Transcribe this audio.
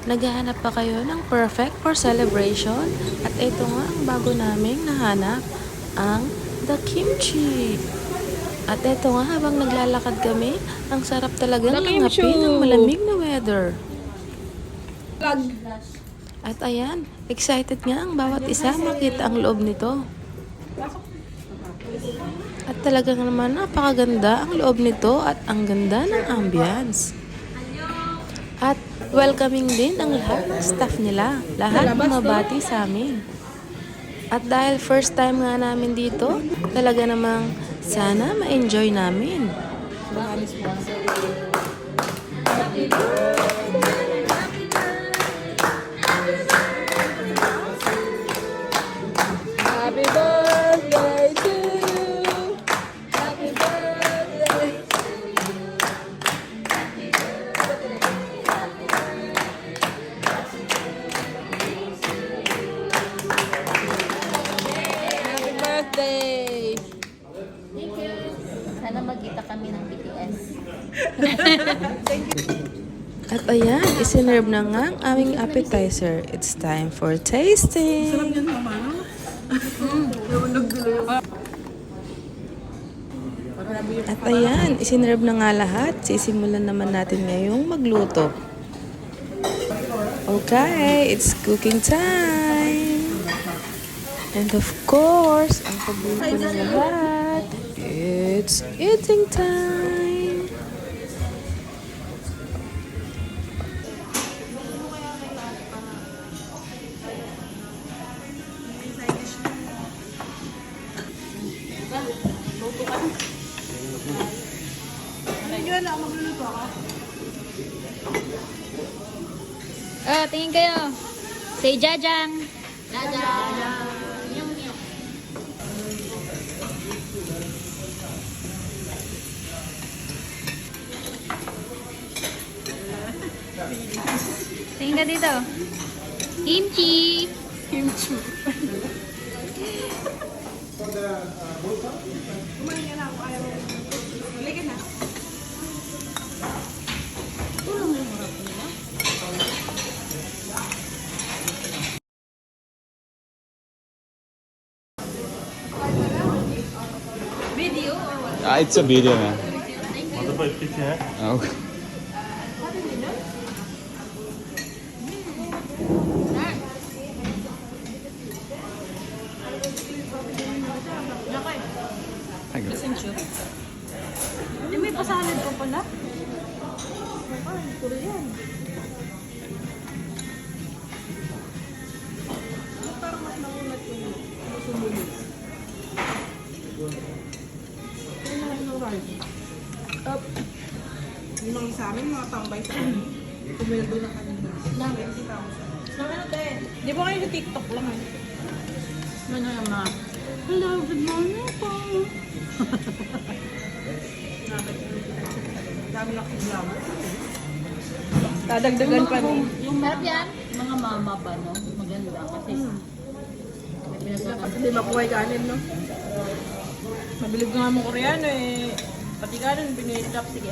Naghahanap pa kayo ng perfect for celebration? At ito nga ang bago naming nahanap, ang the kimchi. At ito nga habang naglalakad kami, ang sarap talagang The langapin kimchi! ng malamig na weather. Vlog. At ayan, excited nga ang bawat isa makita ang loob nito. At talagang naman napakaganda ang loob nito at ang ganda ng ambience. At welcoming din ang lahat ng staff nila. Lahat bumabati sa amin. At dahil first time nga namin dito, talaga namang sana ma-enjoy namin. Happy birthday to you. Happy birthday. Happy birthday. Thank you. Sana magkita kami ng BTS. At ayan, isinerve na nga ang aming appetizer. It's time for tasting! At ayan, isinerve na nga lahat. Sisimulan naman natin ngayong magluto. Okay, it's cooking time! And of course, ang paborito ng lahat, it's eating time! Tingin kayo. Say Jajang. Jajang. Tingin ka dito. Kimchi. Kimchi. Video or what? It's a video, man. Motherfucker, picture, huh? Okay. Ay, good. Hindi may pasalad ko pala. Puro yan. Parang mas nakunat yung sumulis. Ano na yung rice? Up. Yung mga sa amin, mga tambay sa amin. Kumildo na kanina. 20,000. Ano din? Di ba kayo sa TikTok lang eh? Ano naman? Hello, good morning po. Dami na kong dadagdagan pa ni. Yung sarap yan. Mga mama ba, no? Maganda kasi. May pinagkakasin. Hindi makuha yung kanin, no? Mabilib ka nga mong koreano eh. Pati kanin, binilap. Sige.